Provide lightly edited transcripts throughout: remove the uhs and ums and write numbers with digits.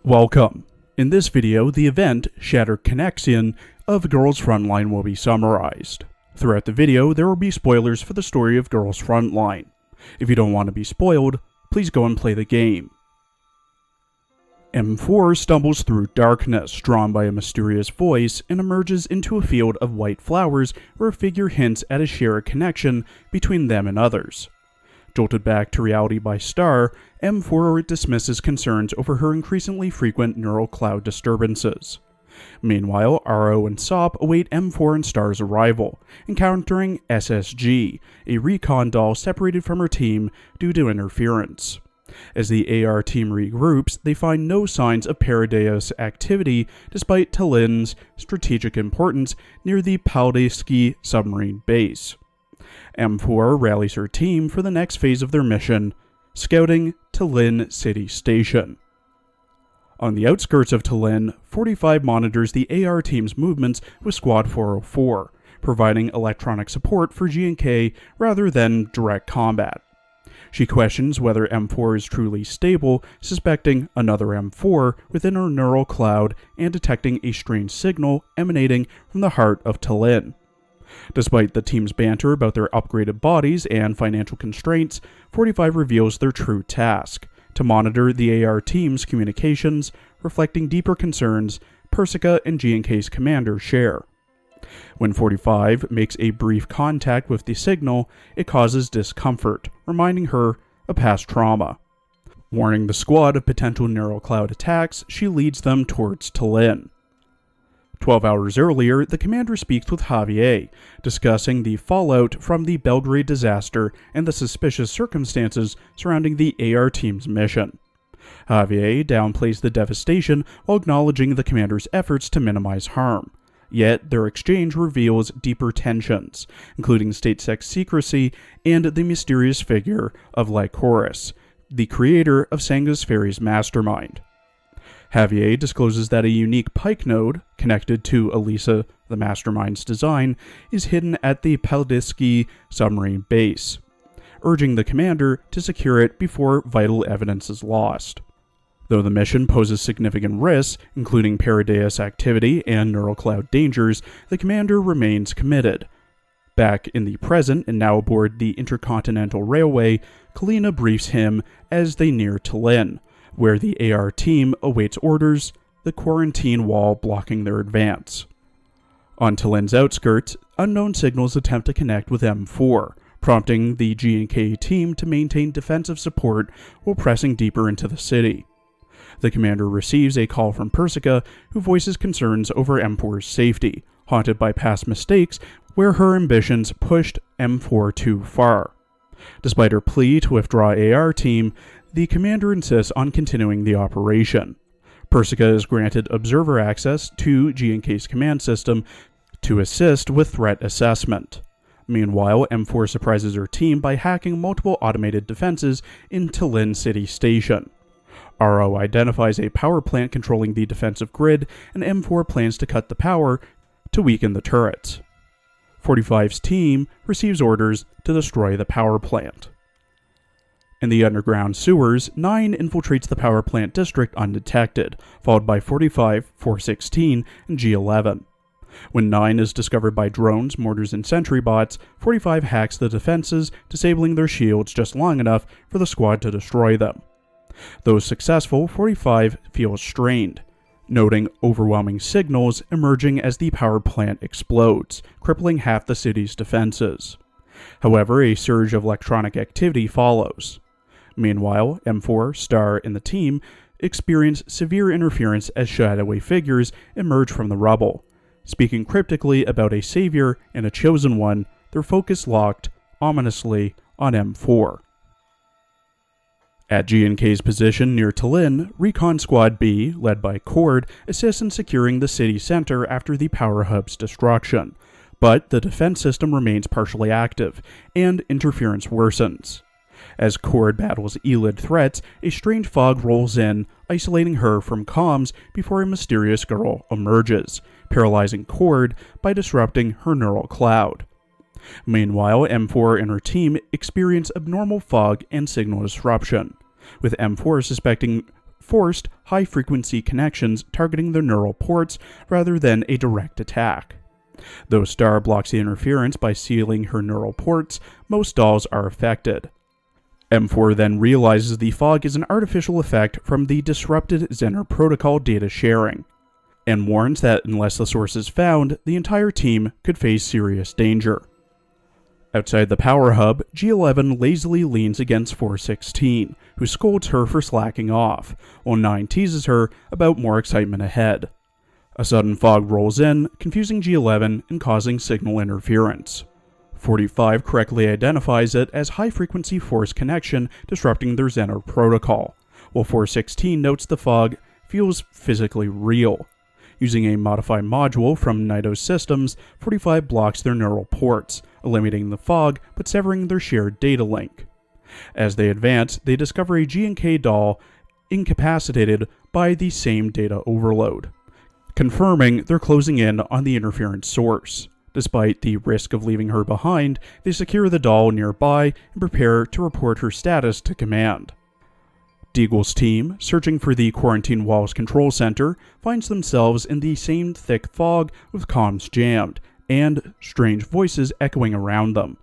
Welcome. In this video, the event, Shattered Connexion, of Girls Frontline will be summarized. Throughout the video, there will be spoilers for the story of Girls Frontline. If you don't want to be spoiled, please go and play the game. M4 stumbles through darkness, drawn by a mysterious voice, and emerges into a field of white flowers where a figure hints at a shared connection between them and others. Jolted back to reality by Star, M4 dismisses concerns over her increasingly frequent neural cloud disturbances. Meanwhile, Aro and Sop await M4 and Star's arrival, encountering SSG, a recon doll separated from her team due to interference. As the AR team regroups, they find no signs of Paradeus activity despite Talin's strategic importance near the Paldesky submarine base. M4 rallies her team for the next phase of their mission, scouting Talin City Station. On the outskirts of Talin, 45 monitors the AR team's movements with Squad 404, providing electronic support for G&K rather than direct combat. She questions whether M4 is truly stable, suspecting another M4 within her neural cloud and detecting a strange signal emanating from the heart of Talin. Despite the team's banter about their upgraded bodies and financial constraints, 45 reveals their true task: to monitor the AR team's communications, reflecting deeper concerns Persica and G&K's commander share. When 45 makes a brief contact with the signal, it causes discomfort, reminding her of past trauma. Warning the squad of potential neural cloud attacks, she leads them towards Talin. 12 hours earlier, the commander speaks with Javier, discussing the fallout from the Belgrade disaster and the suspicious circumstances surrounding the AR team's mission. Javier downplays the devastation while acknowledging the commander's efforts to minimize harm. Yet, their exchange reveals deeper tensions, including state secrecy and the mysterious figure of Lycoris, the creator of Sanga's Fairy's mastermind. Javier discloses that a unique Pike node, connected to Elisa, the mastermind's design, is hidden at the Paldesky submarine base, urging the commander to secure it before vital evidence is lost. Though the mission poses significant risks, including Paradeus activity and neural cloud dangers, the commander remains committed. Back in the present and now aboard the Intercontinental Railway, Kalina briefs him as they near Talin, where the AR team awaits orders, the quarantine wall blocking their advance. On Talin's outskirts, unknown signals attempt to connect with M4, prompting the G&K team to maintain defensive support while pressing deeper into the city. The commander receives a call from Persica, who voices concerns over M4's safety, haunted by past mistakes where her ambitions pushed M4 too far. Despite her plea to withdraw AR team, the commander insists on continuing the operation. Persica is granted observer access to G&K's command system to assist with threat assessment. Meanwhile, M4 surprises her team by hacking multiple automated defenses in Talin City Station. Aro identifies a power plant controlling the defensive grid, and M4 plans to cut the power to weaken the turrets. 45's team receives orders to destroy the power plant. In the underground sewers, 9 infiltrates the power plant district undetected, followed by 45, 416, and G11. When 9 is discovered by drones, mortars, and sentry bots, 45 hacks the defenses, disabling their shields just long enough for the squad to destroy them. Though successful, 45 feels strained, noting overwhelming signals emerging as the power plant explodes, crippling half the city's defenses. However, a surge of electronic activity follows. Meanwhile, M4, Star, and the team experience severe interference as shadowy figures emerge from the rubble. Speaking cryptically about a savior and a chosen one, their focus locked, ominously, on M4. At G&K's position near Talin, Recon Squad B, led by Cord, assists in securing the city center after the power hub's destruction, but the defense system remains partially active, and interference worsens. As Cord battles Elid threats, a strange fog rolls in, isolating her from comms before a mysterious girl emerges, paralyzing Cord by disrupting her neural cloud. Meanwhile, M4 and her team experience abnormal fog and signal disruption. with M4 suspecting forced high-frequency connections targeting the neural ports rather than a direct attack. Though Star blocks the interference by sealing her neural ports, most dolls are affected. M4 then realizes the fog is an artificial effect from the disrupted Zener protocol data sharing, and warns that unless the source is found, the entire team could face serious danger. Outside the power hub, G11 lazily leans against 416, who scolds her for slacking off, while 9 teases her about more excitement ahead. A sudden fog rolls in, confusing G11 and causing signal interference. 45 correctly identifies it as high-frequency force connection disrupting their Zener protocol, while 416 notes the fog feels physically real. Using a modified module from Nido's systems, 45 blocks their neural ports, eliminating the fog but severing their shared data link. As they advance, they discover a G&K doll incapacitated by the same data overload, confirming they're closing in on the interference source. Despite the risk of leaving her behind, they secure the doll nearby and prepare to report her status to command. Deagle's team, searching for the Quarantine Walls control center, finds themselves in the same thick fog with comms jammed and strange voices echoing around them.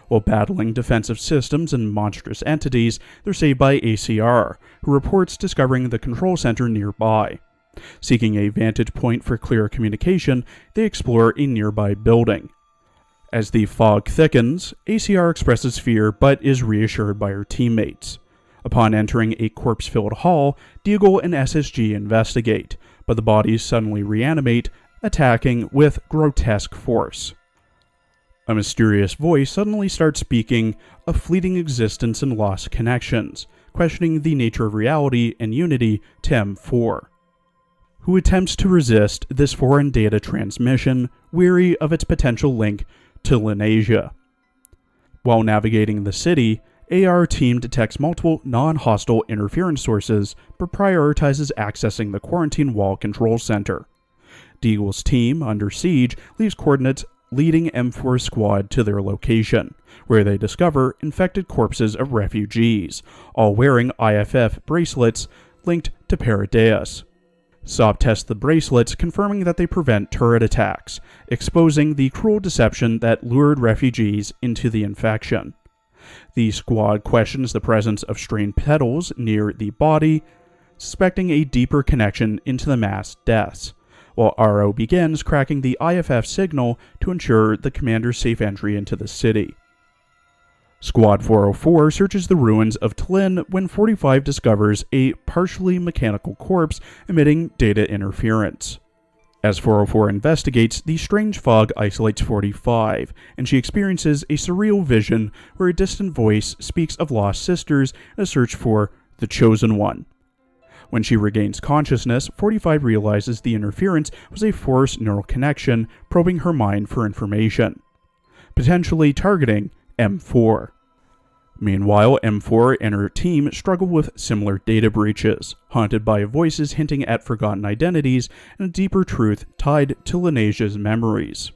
While battling defensive systems and monstrous entities, they're saved by ACR, who reports discovering the control center nearby. Seeking a vantage point for clear communication, they explore a nearby building. As the fog thickens, ACR expresses fear but is reassured by her teammates. Upon entering a corpse-filled hall, Deagle and SSG investigate, but the bodies suddenly reanimate, attacking with grotesque force. A mysterious voice suddenly starts speaking of fleeting existence and lost connections, questioning the nature of reality and unity to M4, who attempts to resist this foreign data transmission, weary of its potential link to Lenasia. While navigating the city, AR team detects multiple non-hostile interference sources, but prioritizes accessing the Quarantine Wall control center. Deagle's team, under siege, leaves coordinates leading M4 squad to their location, where they discover infected corpses of refugees, all wearing IFF bracelets linked to Paradeus. SOP tests the bracelets, confirming that they prevent turret attacks, exposing the cruel deception that lured refugees into the infection. The squad questions the presence of strained petals near the body, suspecting a deeper connection into the mass deaths, while RO begins cracking the IFF signal to ensure the commander's safe entry into the city. Squad 404 searches the ruins of Tlin when 45 discovers a partially mechanical corpse emitting data interference. As 404 investigates, the strange fog isolates 45, and she experiences a surreal vision where a distant voice speaks of lost sisters in a search for the Chosen One. When she regains consciousness, 45 realizes the interference was a forced neural connection probing her mind for information, potentially targeting M4. Meanwhile, M4 and her team struggle with similar data breaches, haunted by voices hinting at forgotten identities and a deeper truth tied to Lenasia's memories.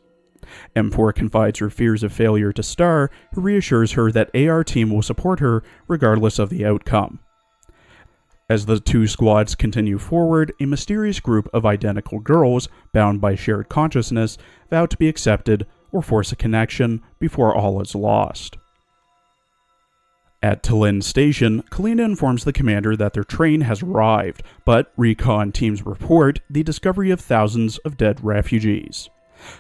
M4 confides her fears of failure to Star, who reassures her that AR team will support her regardless of the outcome. As the two squads continue forward, a mysterious group of identical girls, bound by shared consciousness, vow to be accepted or force a connection before all is lost. At Tlin Station, Kalina informs the commander that their train has arrived, but recon teams report the discovery of thousands of dead refugees.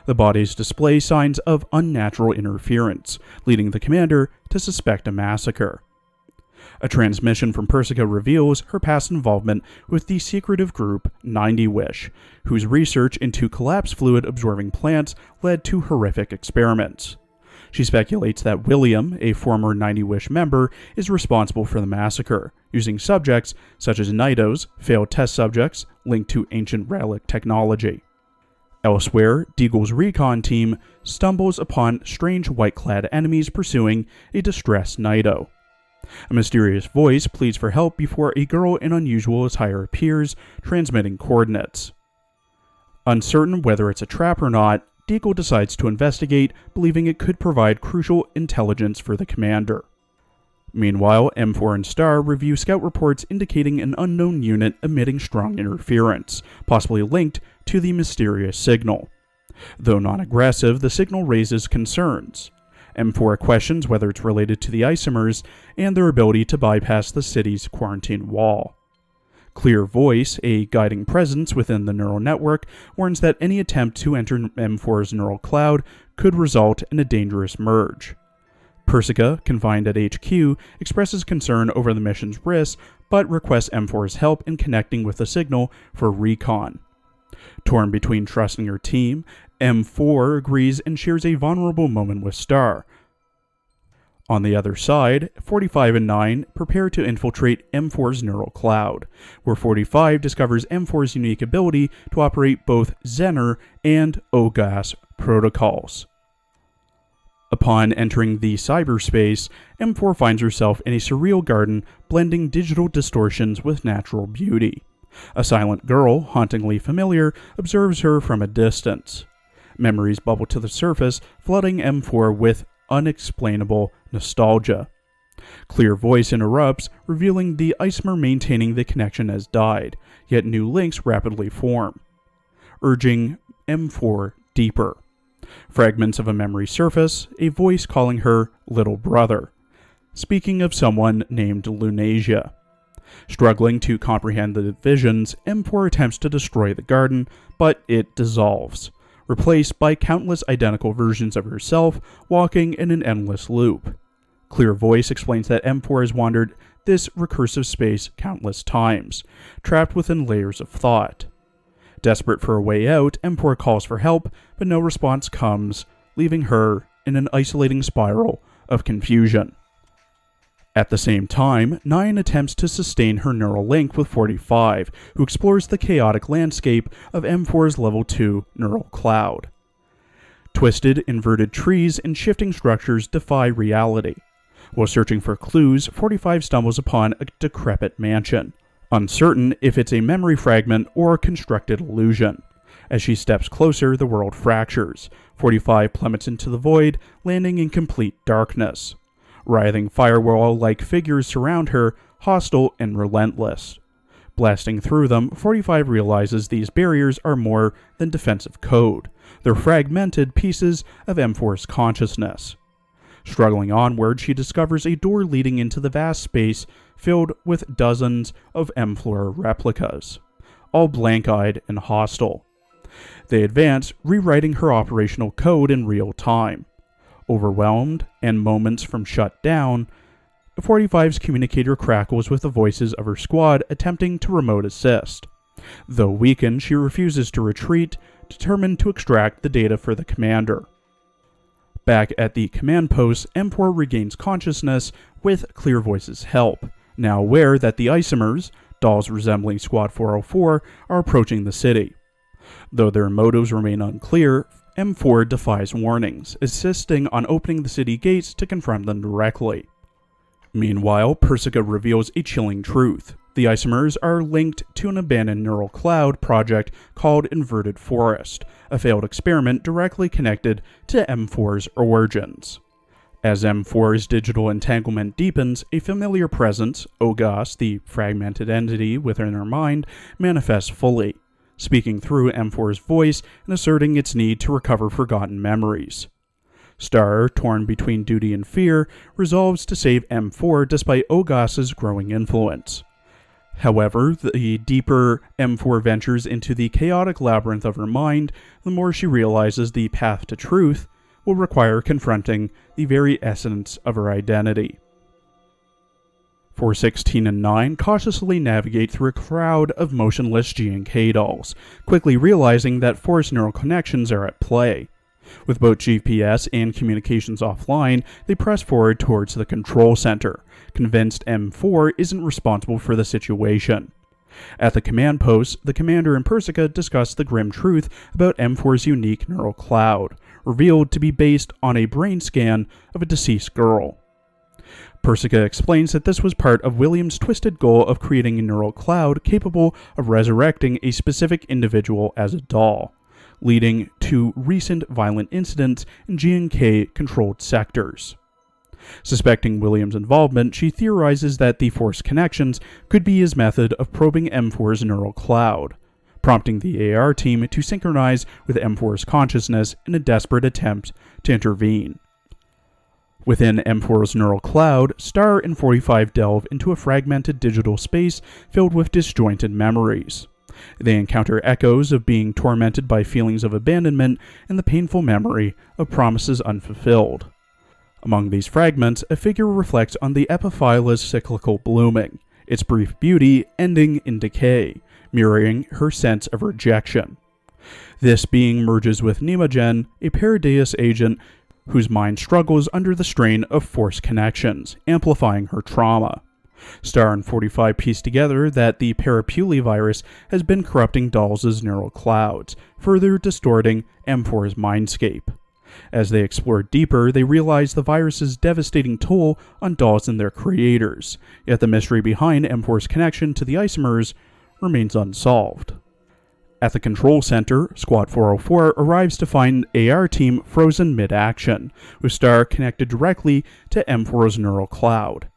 The bodies display signs of unnatural interference, leading the commander to suspect a massacre. A transmission from Persica reveals her past involvement with the secretive group 90 Wish, whose research into collapse fluid absorbing plants led to horrific experiments. She speculates that William, a former 90 Wish member, is responsible for the massacre, using subjects such as Nido's failed test subjects linked to ancient relic technology. Elsewhere, Deagle's recon team stumbles upon strange white-clad enemies pursuing a distressed Nido. A mysterious voice pleads for help before a girl in unusual attire appears, transmitting coordinates. Uncertain whether it's a trap or not, Deagle decides to investigate, believing it could provide crucial intelligence for the commander. Meanwhile, M4 and Star review scout reports indicating an unknown unit emitting strong interference, possibly linked to the mysterious signal. Though non-aggressive, the signal raises concerns. M4 questions whether it's related to the Isomers and their ability to bypass the city's quarantine wall. Clear Voice, a guiding presence within the neural network, warns that any attempt to enter M4's neural cloud could result in a dangerous merge. Persica, confined at HQ, expresses concern over the mission's risks, but requests M4's help in connecting with the signal for recon. Torn between trusting her team, M4 agrees and shares a vulnerable moment with Star. On the other side, 45 and 9 prepare to infiltrate M4's neural cloud, where 45 discovers M4's unique ability to operate both Zener and OGAS protocols. Upon entering the cyberspace, M4 finds herself in a surreal garden blending digital distortions with natural beauty. A silent girl, hauntingly familiar, observes her from a distance. Memories bubble to the surface, flooding M4 with unexplainable nostalgia. Clear Voice interrupts, revealing the Isomer maintaining the connection has died, yet new links rapidly form, urging M4 deeper. Fragments of a memory surface, a voice calling her little brother, speaking of someone named Lunasia. Struggling to comprehend the visions, M4 attempts to destroy the garden, but it dissolves, replaced by countless identical versions of herself walking in an endless loop. Clear Voice explains that M4 has wandered this recursive space countless times, trapped within layers of thought. Desperate for a way out, M4 calls for help, but no response comes, leaving her in an isolating spiral of confusion. At the same time, 9 attempts to sustain her neural link with 45, who explores the chaotic landscape of M4's Level 2 neural cloud. Twisted, inverted trees and shifting structures defy reality. While searching for clues, 45 stumbles upon a decrepit mansion, uncertain if it's a memory fragment or a constructed illusion. As she steps closer, the world fractures. 45 plummets into the void, landing in complete darkness. Writhing firewall-like figures surround her, hostile and relentless. Blasting through them, 45 realizes these barriers are more than defensive code. They're fragmented pieces of M4's consciousness. Struggling onward, she discovers a door leading into the vast space filled with dozens of M4 replicas, all blank-eyed and hostile. They advance, rewriting her operational code in real time. Overwhelmed, and moments from shut down, 45's communicator crackles with the voices of her squad attempting to remote assist. Though weakened, she refuses to retreat, determined to extract the data for the commander. Back at the command post, M4 regains consciousness with Clear Voice's help, now aware that the Isomers, dolls resembling Squad 404, are approaching the city. Though their motives remain unclear, M4 defies warnings, insisting on opening the city gates to confront them directly. Meanwhile, Persica reveals a chilling truth. The Isomers are linked to an abandoned neural cloud project called Inverted Forest, a failed experiment directly connected to M4's origins. As M4's digital entanglement deepens, a familiar presence, OGAS, the fragmented entity within her mind, manifests fully, speaking through M4's voice and asserting its need to recover forgotten memories. Star, torn between duty and fear, resolves to save M4 despite OGAS's growing influence. However, the deeper M4 ventures into the chaotic labyrinth of her mind, the more she realizes the path to truth will require confronting the very essence of her identity. 416 and 9 cautiously navigate through a crowd of motionless G and K dolls, quickly realizing that forced neural connections are at play. With both GPS and communications offline, they press forward towards the control center, convinced M4 isn't responsible for the situation. At the command post, the commander and Persica discuss the grim truth about M4's unique neural cloud, revealed to be based on a brain scan of a deceased girl. Persica explains that this was part of William's twisted goal of creating a neural cloud capable of resurrecting a specific individual as a doll, leading to recent violent incidents in G&K-controlled sectors. Suspecting William's involvement, she theorizes that the forced connections could be his method of probing M4's neural cloud, prompting the AR team to synchronize with M4's consciousness in a desperate attempt to intervene. Within M4's neural cloud, Star and 45 delve into a fragmented digital space filled with disjointed memories. They encounter echoes of being tormented by feelings of abandonment and the painful memory of promises unfulfilled. Among these fragments, a figure reflects on the Epiphyla's cyclical blooming, its brief beauty ending in decay, mirroring her sense of rejection. This being merges with Nemogen, a Paradeus agent whose mind struggles under the strain of forced connections, amplifying her trauma. Star and 45 piece together that the Parapuli virus has been corrupting Dolls' neural clouds, further distorting M4's mindscape. As they explore deeper, they realize the virus's devastating toll on Dolls and their creators, yet the mystery behind M4's connection to the Isomers remains unsolved. At the control center, Squad 404 arrives to find AR team frozen mid-action, with Star connected directly to M4's neural cloud.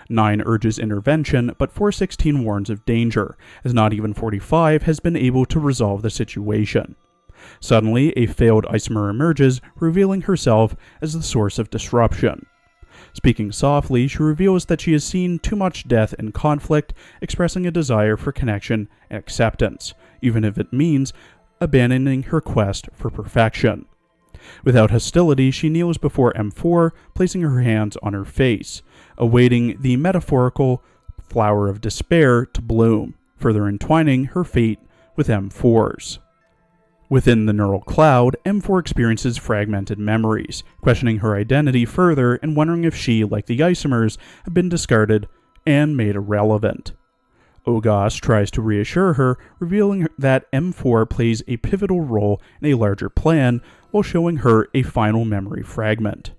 9 urges intervention, but 416 warns of danger, as not even 45 has been able to resolve the situation. Suddenly, a failed Isomer emerges, revealing herself as the source of disruption. Speaking softly, she reveals that she has seen too much death and conflict, expressing a desire for connection and acceptance, even if it means abandoning her quest for perfection. Without hostility, she kneels before M4, placing her hands on her face, awaiting the metaphorical flower of despair to bloom, further entwining her fate with M4's. Within the neural cloud, M4 experiences fragmented memories, questioning her identity further and wondering if she, like the Isomers, have been discarded and made irrelevant. Ogas tries to reassure her, revealing that M4 plays a pivotal role in a larger plan while showing her a final memory fragment.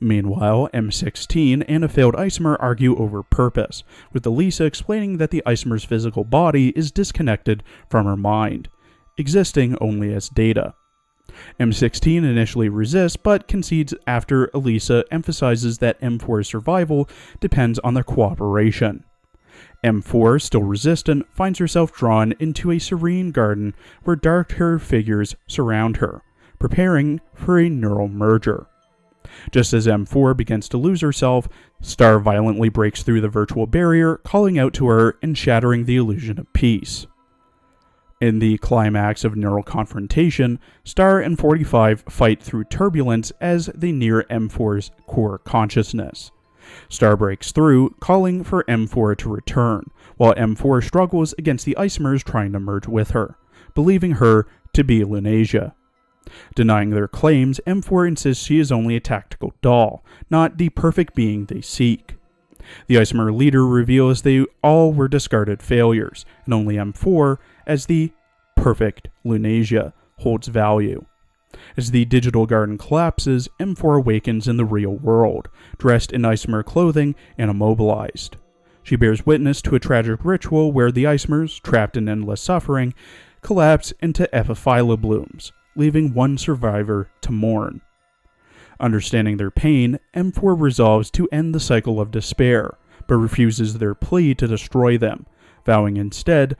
Meanwhile, M16 and a failed Isomer argue over purpose, with Elisa explaining that the Isomer's physical body is disconnected from her mind, existing only as data. M16 initially resists, but concedes after Elisa emphasizes that M4's survival depends on their cooperation. M4, still resistant, finds herself drawn into a serene garden where dark-haired figures surround her, preparing for a neural merger. Just as M4 begins to lose herself, Star violently breaks through the virtual barrier, calling out to her and shattering the illusion of peace. In the climax of neural confrontation, Star and 45 fight through turbulence as they near M4's core consciousness. Star breaks through, calling for M4 to return, while M4 struggles against the Isomers trying to merge with her, believing her to be Lunasia. Denying their claims, M4 insists she is only a tactical doll, not the perfect being they seek. The Isomer leader reveals they all were discarded failures, and only M4, as the perfect Lunasia, holds value. As the digital garden collapses, M4 awakens in the real world, dressed in Isomer clothing and immobilized. She bears witness to a tragic ritual where the Isomers, trapped in endless suffering, collapse into epiphyla blooms, leaving one survivor to mourn. Understanding their pain, M4 resolves to end the cycle of despair, but refuses their plea to destroy them, vowing instead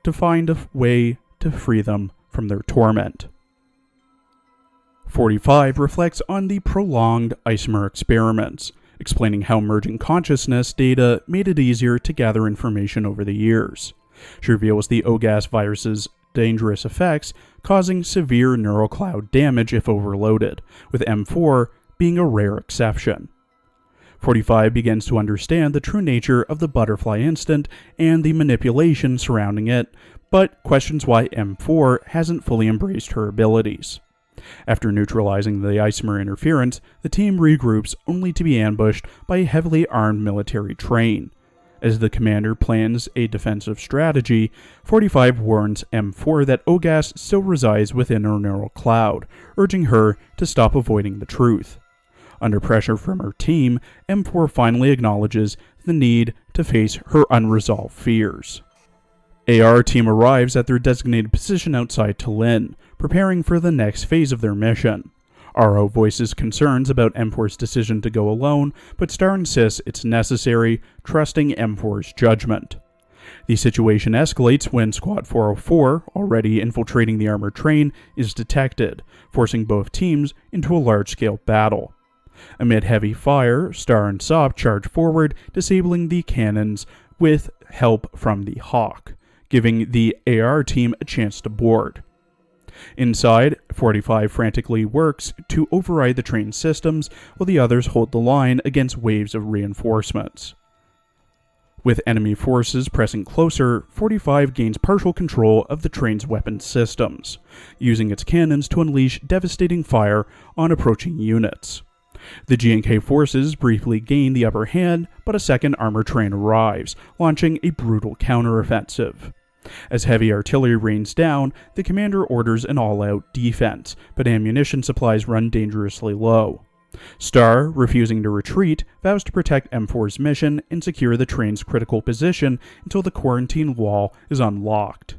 to find a way to free them from their torment. 45 reflects on the prolonged Isomer experiments, explaining how merging consciousness data made it easier to gather information over the years. She reveals the Ogas virus's dangerous effects, causing severe neural cloud damage if overloaded, with M4 being a rare exception. 45 begins to understand the true nature of the butterfly instant and the manipulation surrounding it, but questions why M4 hasn't fully embraced her abilities. After neutralizing the Isomer interference, the team regroups only to be ambushed by a heavily armed military train. As the commander plans a defensive strategy, 45 warns M4 that Ogas still resides within her neural cloud, urging her to stop avoiding the truth. Under pressure from her team, M4 finally acknowledges the need to face her unresolved fears. AR team arrives at their designated position outside Tallinn, preparing for the next phase of their mission. RO voices concerns about M4's decision to go alone, but Star insists it's necessary, trusting M4's judgment. The situation escalates when Squad 404, already infiltrating the armored train, is detected, forcing both teams into a large-scale battle. Amid heavy fire, Star and Sop charge forward, disabling the cannons with help from the Hawk, giving the AR team a chance to board. Inside, 45 frantically works to override the train's systems, while the others hold the line against waves of reinforcements. With enemy forces pressing closer, 45 gains partial control of the train's weapon systems, using its cannons to unleash devastating fire on approaching units. The G&K forces briefly gain the upper hand, but a second armored train arrives, launching a brutal counteroffensive. As heavy artillery rains down, the commander orders an all-out defense, but ammunition supplies run dangerously low. Star, refusing to retreat, vows to protect M4's mission and secure the train's critical position until the quarantine wall is unlocked.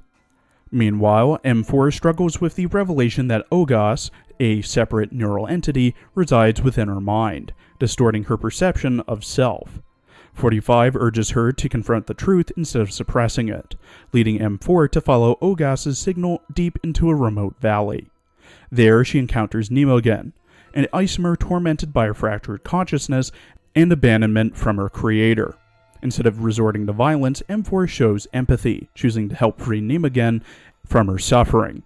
Meanwhile, M4 struggles with the revelation that Ogas, a separate neural entity, resides within her mind, distorting her perception of self. 45 urges her to confront the truth instead of suppressing it, leading M4 to follow Ogas's signal deep into a remote valley. There she encounters Nemo again, an Isomer tormented by a fractured consciousness and abandonment from her creator. Instead of resorting to violence, M4 shows empathy, choosing to help free Nemagen from her suffering.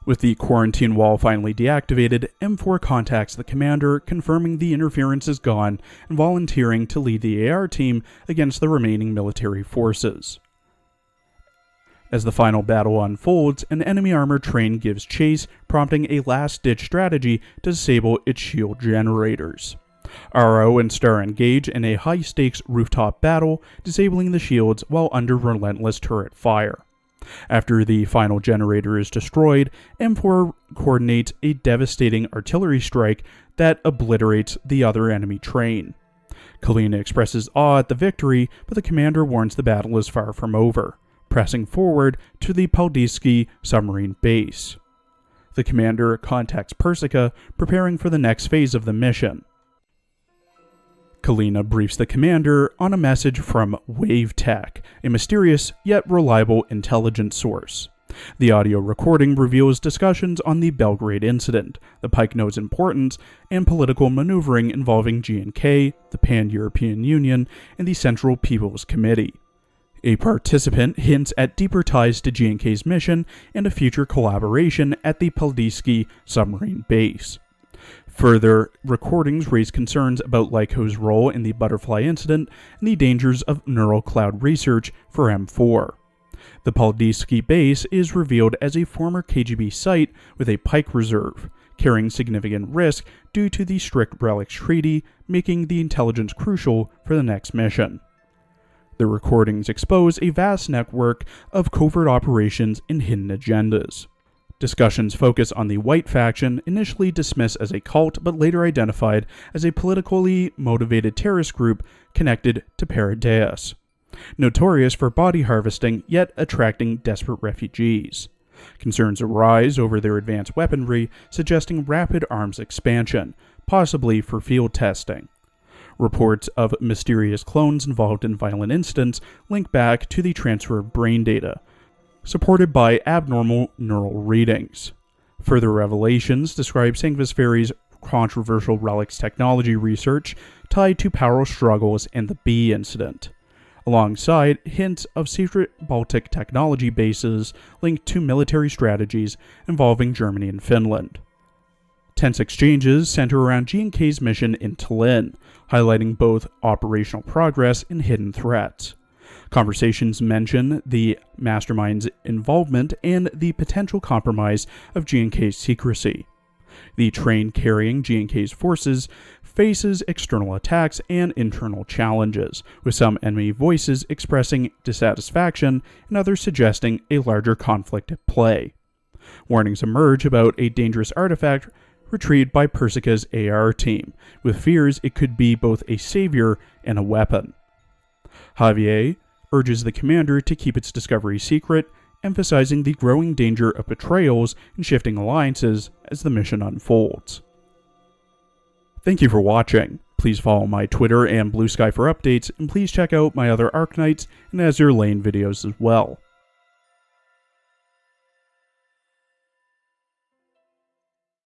With the quarantine wall finally deactivated, M4 contacts the commander, confirming the interference is gone and volunteering to lead the AR team against the remaining military forces. As the final battle unfolds, an enemy armored train gives chase, prompting a last-ditch strategy to disable its shield generators. RO and Star engage in a high-stakes rooftop battle, disabling the shields while under relentless turret fire. After the final generator is destroyed, M4 coordinates a devastating artillery strike that obliterates the other enemy train. Kalina expresses awe at the victory, but the commander warns the battle is far from over, pressing forward to the Paldiski submarine base. The commander contacts Persica, preparing for the next phase of the mission. Kalina briefs the commander on a message from Wave Tech, a mysterious yet reliable intelligence source. The audio recording reveals discussions on the Belgrade incident, the Pike Node's importance, and political maneuvering involving G&K, the Pan-European Union, and the Central People's Committee. A participant hints at deeper ties to G&K's mission and a future collaboration at the Paldiski submarine base. Further recordings raise concerns about Lyco's role in the Butterfly incident and the dangers of neural cloud research for M4. The Paldiski base is revealed as a former KGB site with a Pike reserve, carrying significant risk due to the strict Relics Treaty, making the intelligence crucial for the next mission. The recordings expose a vast network of covert operations and hidden agendas. Discussions focus on the White faction, initially dismissed as a cult but later identified as a politically motivated terrorist group connected to Paradeus, notorious for body harvesting yet attracting desperate refugees. Concerns arise over their advanced weaponry, suggesting rapid arms expansion, possibly for field testing. Reports of mysterious clones involved in violent incidents link back to the transfer of brain data, supported by abnormal neural readings. Further revelations describe Sanctusferry's controversial relics technology research tied to power struggles and the B incident, alongside hints of secret Baltic technology bases linked to military strategies involving Germany and Finland. Tense exchanges center around G&K's mission in Tallinn, highlighting both operational progress and hidden threats. Conversations mention the mastermind's involvement and the potential compromise of G&K's secrecy. The train carrying G&K's forces faces external attacks and internal challenges, with some enemy voices expressing dissatisfaction and others suggesting a larger conflict at play. Warnings emerge about a dangerous artifact retrieved by Persica's AR team, with fears it could be both a savior and a weapon. Javier urges the commander to keep its discovery secret, emphasizing the growing danger of betrayals and shifting alliances as the mission unfolds. Thank you for watching. Please follow my Twitter and Blue Sky for updates, and please check out my other Arknights and Azure Lane videos as well.